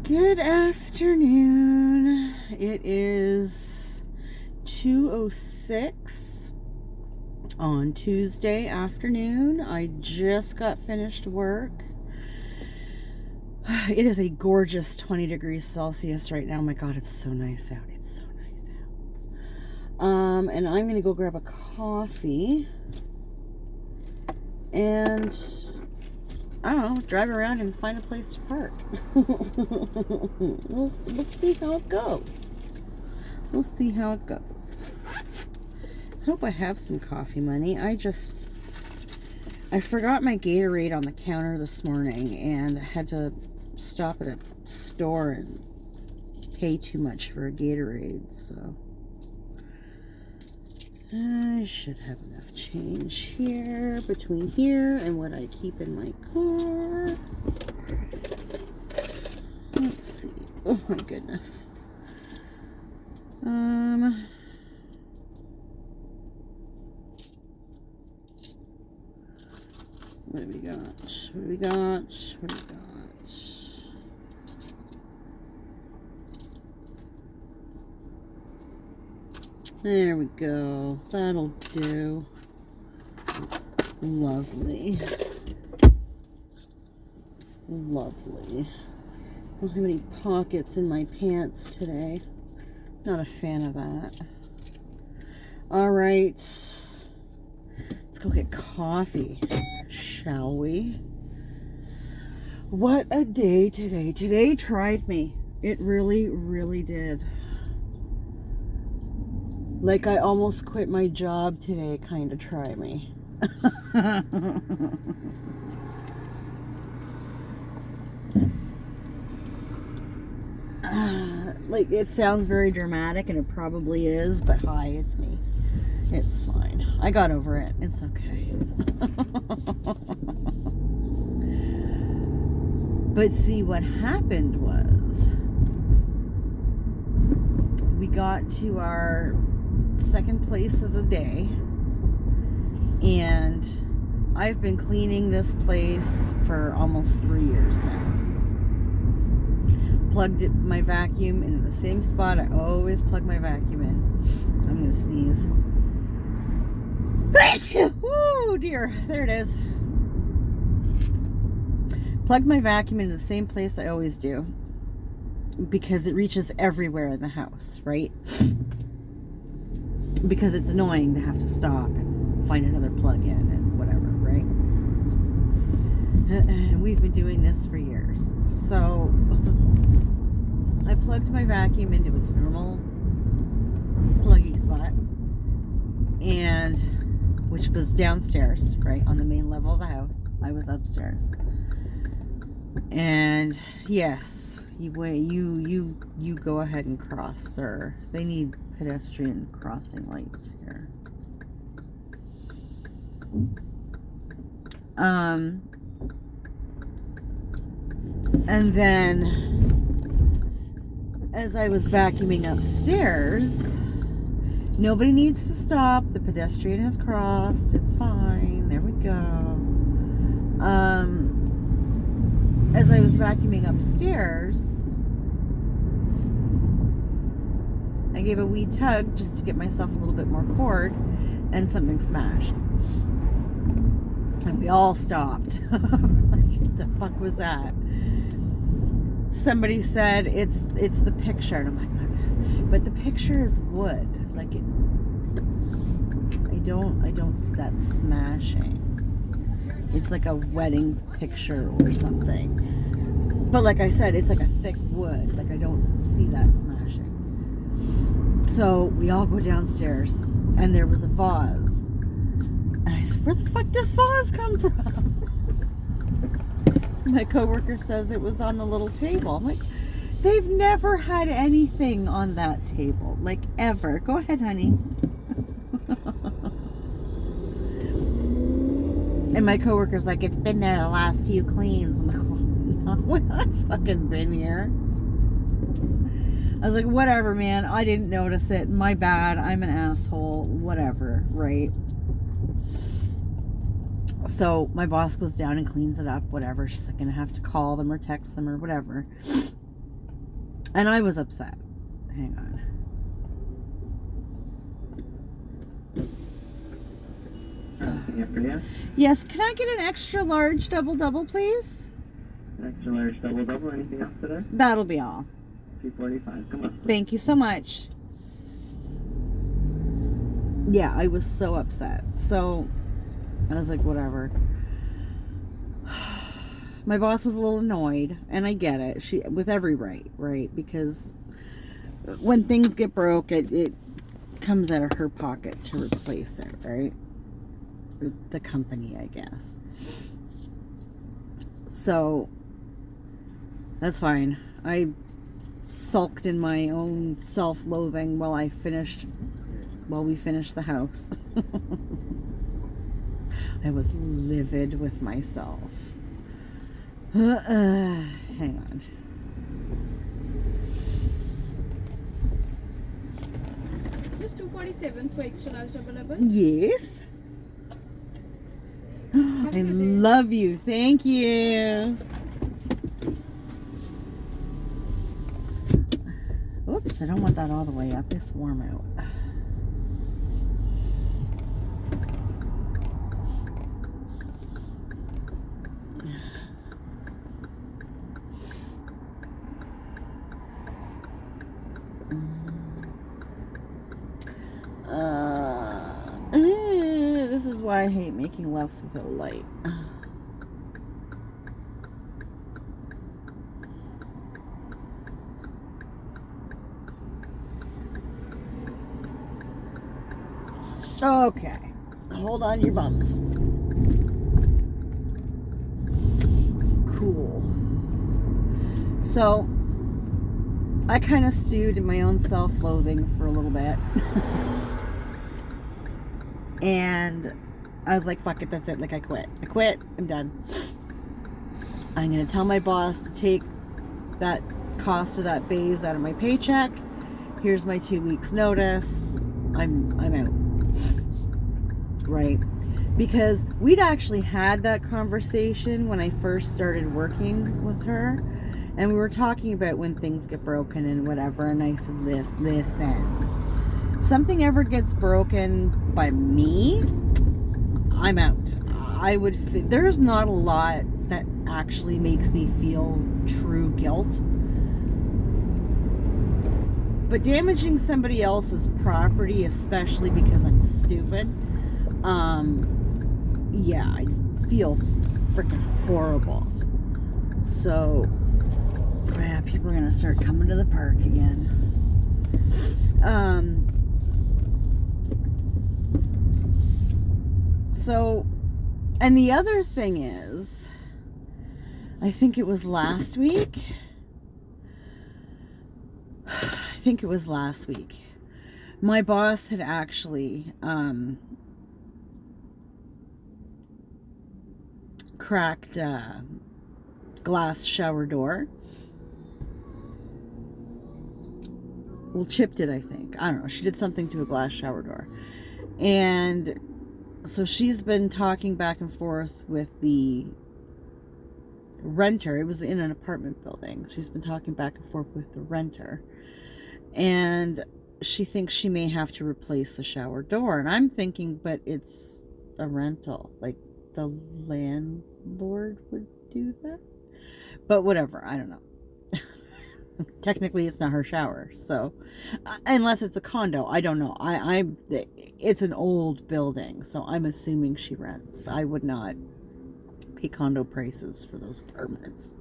Good afternoon. It is 2:06 on Tuesday afternoon. I just got finished work. It is a gorgeous 20 degrees Celsius right now. My God, it's so nice out. It's so nice out. And I'm going to go grab a coffee and I don't know, drive around and find a place to park. We'll see how it goes. We'll see how it goes. Hope I have some coffee money. I forgot my Gatorade on the counter this morning and had to stop at a store and pay too much for a Gatorade, so I should have enough change here, between here and what I keep in my car. Let's see. Oh my goodness. What do we got? What do we got? What do we got? There we go. That'll do. Lovely. Lovely. I don't have any pockets in my pants today. Not a fan of that. All right. Let's go get coffee, shall we? What a day today. Today tried me. It really, really did. Like I almost quit my job today, kind of try me. Like it sounds very dramatic and it probably is, but hi, it's me. It's fine. I got over it. It's okay. But see, what happened was we got to our second place of the day, and I've been cleaning this place for almost 3 years now. Plugged my vacuum into the same spot I always plug my vacuum in. I'm gonna sneeze. Oh dear, there it is. Plugged my vacuum into the same place I always do because it reaches everywhere in the house, right? Because it's annoying to have to stop and find another plug in and whatever, right? And we've been doing this for years. So I plugged my vacuum into its normal pluggy spot, and which was downstairs, right on the main level of the house. I was upstairs. And yes, you go ahead and cross, sir. They need pedestrian crossing lights here. And then as I was vacuuming upstairs, nobody needs to stop. The pedestrian has crossed. It's fine. There we go. As I was vacuuming upstairs, I gave a wee tug just to get myself a little bit more cord, and something smashed. And we all stopped. Like, what the fuck was that? Somebody said it's the picture, and I'm like, but the picture is wood. Like it, I don't see that smashing. It's like a wedding picture or something. But like I said, it's like a thick wood. Like I don't see that smashing. So we all go downstairs, and there was a vase. And I said, where the fuck does vase come from? My coworker says it was on the little table. I'm like, they've never had anything on that table. Like, ever. Go ahead, honey. And my coworker's like, it's been there the last few cleans. I'm like, well, I've fucking been here. I was like, whatever, man. I didn't notice it. My bad. I'm an asshole. Whatever, right? So my boss goes down and cleans it up, whatever. She's like, gonna have to call them or text them or whatever. And I was upset. Hang on. After you. Yes, can I get an extra large double, please? Extra large double. Anything else today? That'll be all. 245. Come on. Thank you so much. Yeah, I was so upset. So I was like, whatever. My boss was a little annoyed, and I get it. She, with every right? Because when things get broke, it comes out of her pocket to replace it, right? The company, I guess. So that's fine. I sulked in my own self-loathing while we finished the house. I was livid with myself. Hang on. Just 247 for extra large double. Yes. I love you. Thank you. Oops, I don't want that all the way up. It's warm out. This is why I hate making loves with a light. Okay, hold on your bums. Cool. So I kind of stewed in my own self-loathing for a little bit. And I was like, fuck it, that's it. Like, I quit. I'm done. I'm going to tell my boss to take that cost of that base out of my paycheck. Here's my 2 weeks notice. I'm out. Right? Because we'd actually had that conversation when I first started working with her. And we were talking about when things get broken and whatever. And I said, listen. Something ever gets broken by me, I'm out. There's not a lot that actually makes me feel true guilt. But damaging somebody else's property, especially because I'm stupid, yeah, I feel freaking horrible. So, yeah, people are gonna start coming to the park again. So, and the other thing is, I think it was last week. My boss had actually cracked a glass shower door. Well, chipped it, I think. I don't know. She did something to a glass shower door. And so she's been talking back and forth with the renter. It was in an apartment building. She's been talking back and forth with the renter. And she thinks she may have to replace the shower door. And I'm thinking, but it's a rental. Like, the landlord would do that? But whatever. I don't know. Technically, it's not her shower, so unless it's a condo, I don't know. It's an old building, so I'm assuming she rents. I would not pay condo prices for those apartments.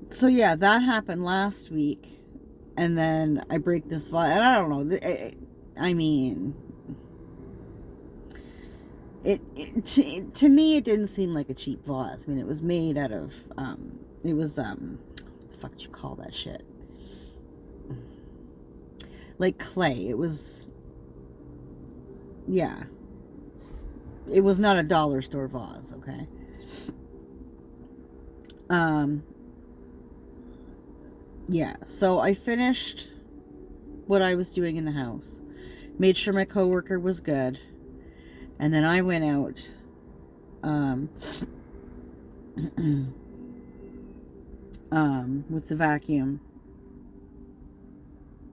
So yeah, that happened last week, and then I break this vase, and I don't know. I mean, to me, it didn't seem like a cheap vase. I mean, it was made out of, what the fuck do you call that shit? Like clay. It was, yeah. It was not a dollar store vase, okay? Yeah, so I finished what I was doing in the house. Made sure my coworker was good. And then I went out with the vacuum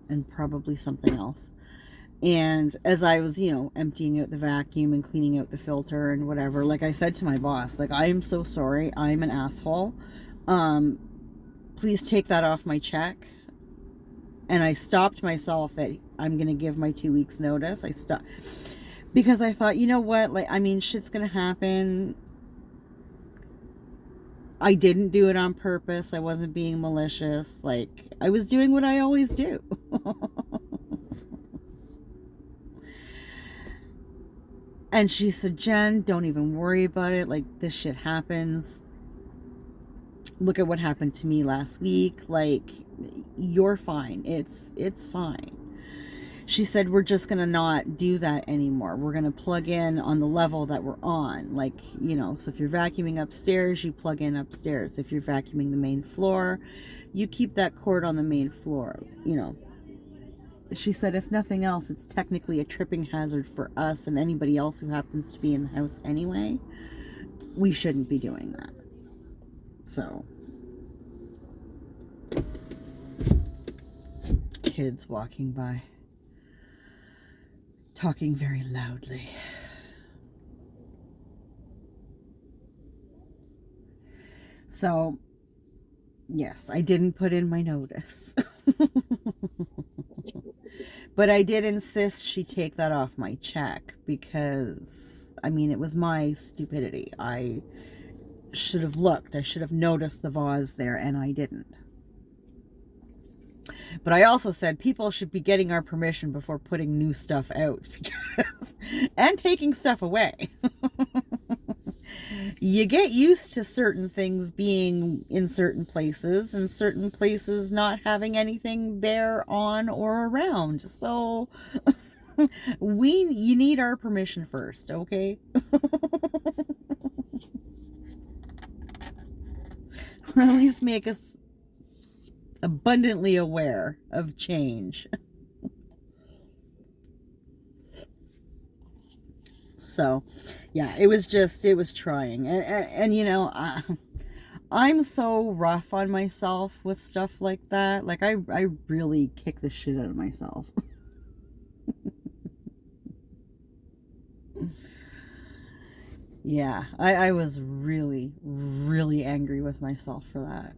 and probably something else. And as I was, emptying out the vacuum and cleaning out the filter and whatever, like I said to my boss, like, I am so sorry. I'm an asshole. Please take that off my check. And I stopped myself at, I'm going to give my 2 weeks notice. I stopped because I thought, you know what? Like, I mean, shit's going to happen. I didn't do it on purpose. I wasn't being malicious. Like, I was doing what I always do. And she said, Jen, don't even worry about it. Like, this shit happens. Look at what happened to me last week. Like, you're fine. It's fine. She said, we're just going to not do that anymore. We're going to plug in on the level that we're on. Like, so if you're vacuuming upstairs, you plug in upstairs. If you're vacuuming the main floor, you keep that cord on the main floor, She said, if nothing else, it's technically a tripping hazard for us and anybody else who happens to be in the house anyway. We shouldn't be doing that. So, kids walking by, talking very loudly. So, yes, I didn't put in my notice. But I did insist she take that off my check because, I mean, it was my stupidity. I should have looked. I should have noticed the vase there, and I didn't. But I also said people should be getting our permission before putting new stuff out and taking stuff away. You get used to certain things being in certain places and certain places not having anything there on or around. So you need our permission first, okay? At least make us abundantly aware of change. So, yeah, it was trying. And I'm so rough on myself with stuff like that. Like, I really kick the shit out of myself. Yeah, I was really, really angry with myself for that.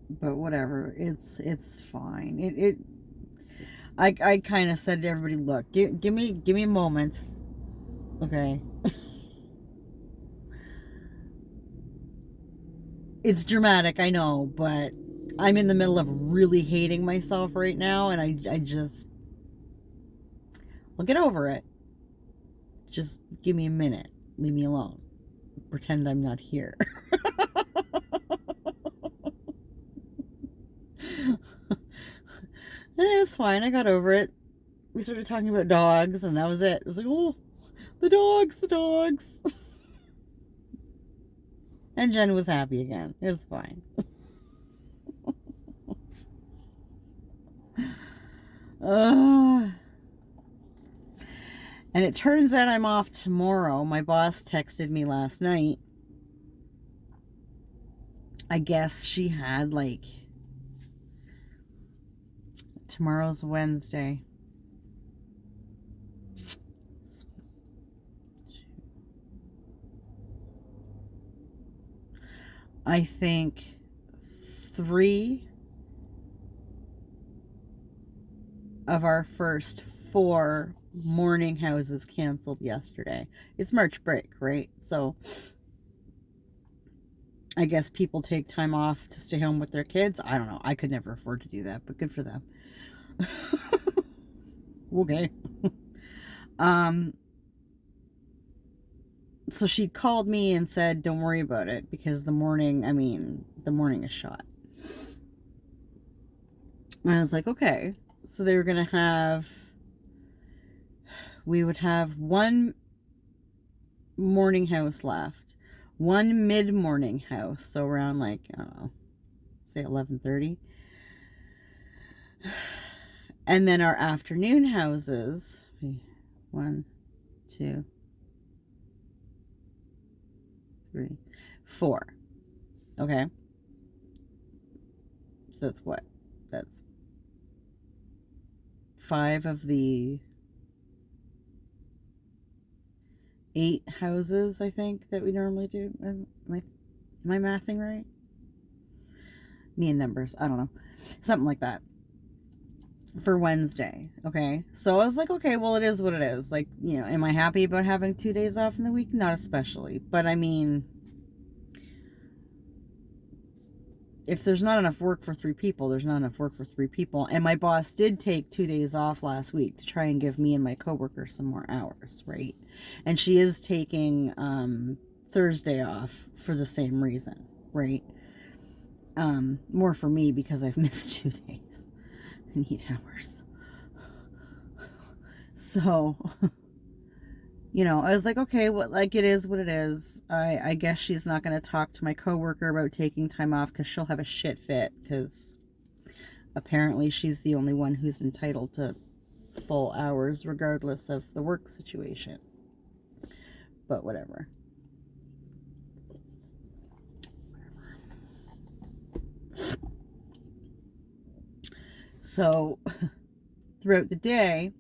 But whatever, it's fine. I kind of said to everybody, look, give me a moment, okay? It's dramatic, I know, but I'm in the middle of really hating myself right now, and I'll get over it. Just give me a minute. Leave me alone. Pretend I'm not here. And it was fine. I got over it. We started talking about dogs, and that was it. It was like, oh, the dogs. And Jen was happy again. It was fine. And it turns out I'm off tomorrow. My boss texted me last night. I guess she had, like, tomorrow's Wednesday. I think 3 of our first 4 morning houses canceled yesterday. It's March break, right? So I guess people take time off to stay home with their kids. I don't know. I could never afford to do that, but good for them. Okay. So she called me and said, don't worry about it, because the morning is shot. And I was like, okay. So they were going to we would have 1 morning house left, 1 mid-morning house, so around, like, I don't know, say 11:30. And then our afternoon houses, 1, 2, 3, 4. Okay. So that's what? That's 5 of the 8 houses, I think, that we normally do. Am I mathing right? Me and numbers. I don't know. Something like that. For Wednesday. Okay. So I was like, okay, well, it is what it is. Like, you know, am I happy about having 2 days off in the week? Not especially. But I mean, if there's not enough work for 3 people, there's not enough work for 3 people. And my boss did take 2 days off last week to try and give me and my coworker some more hours, right? And she is taking Thursday off for the same reason, right? More for me because I've missed 2 days. I need hours. So, you know, I was like, okay, well, like, it is what it is. I guess she's not going to talk to my coworker about taking time off because she'll have a shit fit, because apparently she's the only one who's entitled to full hours regardless of the work situation. But whatever. So, throughout the day,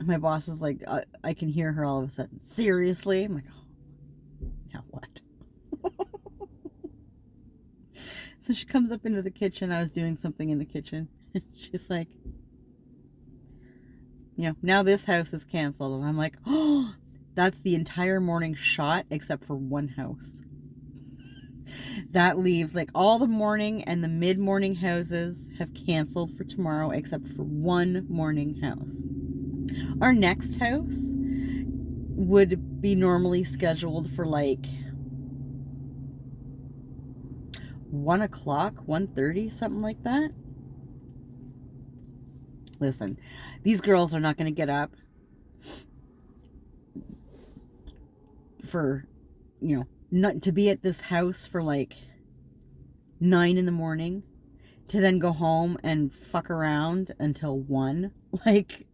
my boss is like, I can hear her all of a sudden. Seriously? I'm like, oh, now what? So she comes up into the kitchen. I was doing something in the kitchen. She's like, you know, now this house is canceled. And I'm like, oh, that's the entire morning shot except for one house. That leaves like all the morning and the mid-morning houses have canceled for tomorrow except for one morning house. Our next house would be normally scheduled for like 1 o'clock, 1:30, something like that. Listen, these girls are not going to get up for, you know, not to be at this house for like 9 in the morning to then go home and fuck around until 1. Like,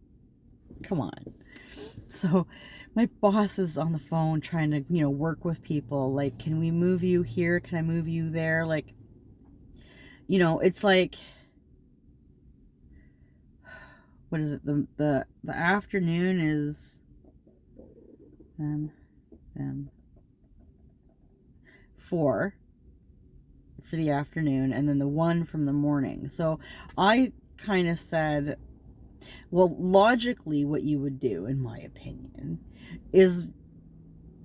come on. So my boss is on the phone trying to, you know, work with people. Like, can we move you here? Can I move you there? Like, you know, it's like, what is it? The afternoon is them 4 for the afternoon, and then the 1 from the morning. So I kind of said, well, logically what you would do, in my opinion, is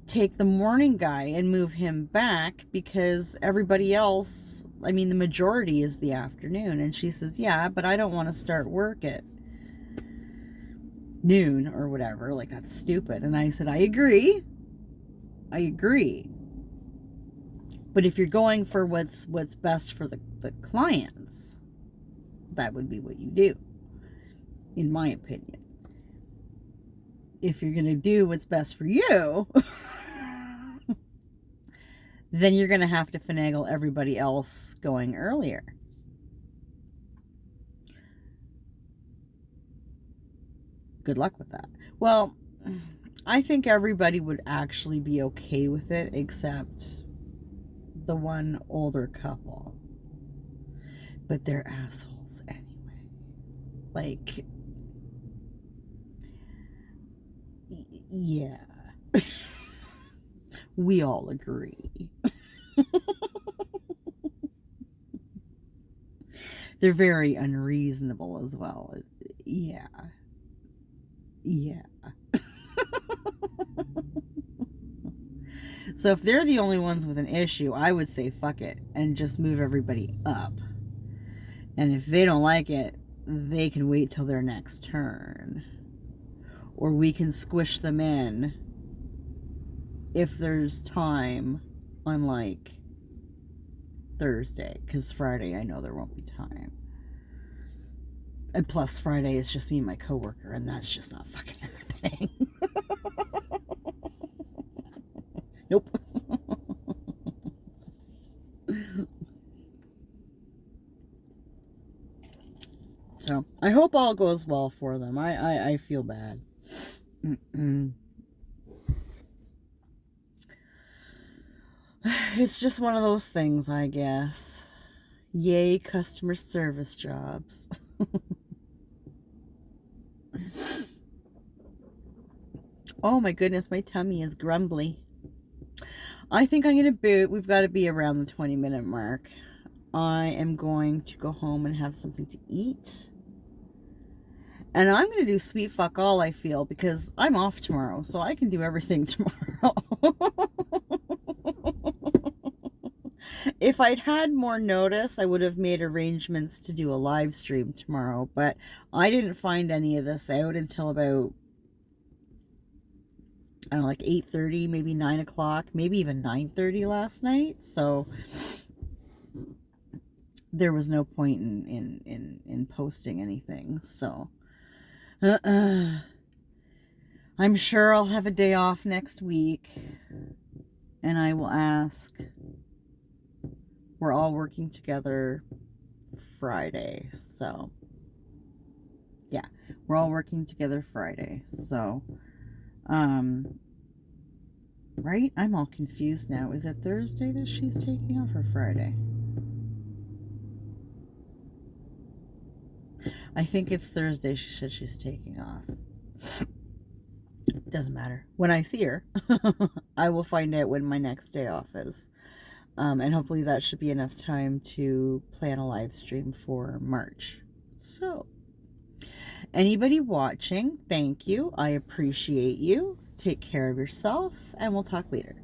take the morning guy and move him back, because everybody else, I mean, the majority is the afternoon. And she says, yeah, but I don't want to start work at noon or whatever. Like, that's stupid. And I said, I agree. But if you're going for what's best for the clients, that would be what you do, in my opinion. If you're going to do what's best for you, then you're going to have to finagle everybody else going earlier. Good luck with that. Well, I think everybody would actually be okay with it, except the one older couple. But they're assholes anyway. Like, yeah. We all agree. They're very unreasonable as well. Yeah. So if they're the only ones with an issue, I would say fuck it and just move everybody up. And if they don't like it, they can wait till their next turn. Or we can squish them in if there's time on like Thursday, because Friday I know there won't be time. And plus Friday is just me and my coworker, and that's just not fucking happening. Nope. So I hope all goes well for them. I feel bad. It's just one of those things, I guess. Yay, customer service jobs. Oh my goodness, my tummy is grumbly. I think I'm going to boot. We've got to be around the 20-minute mark. I am going to go home and have something to eat. And I'm going to do sweet fuck all, I feel, because I'm off tomorrow, so I can do everything tomorrow. If I'd had more notice, I would have made arrangements to do a live stream tomorrow, but I didn't find any of this out until about, I don't know, like 8:30, maybe 9 o'clock, maybe even 9:30 last night, so there was no point in posting anything, so I'm sure I'll have a day off next week, and I will ask. We're all working together Friday, so yeah, we're all working together Friday, so right? I'm all confused now. Is it Thursday that she's taking off or Friday? I think it's Thursday she said she's taking off. Doesn't matter. When I see her, I will find out when my next day off is. And hopefully that should be enough time to plan a live stream for March. So, anybody watching, thank you. I appreciate you. Take care of yourself, and we'll talk later.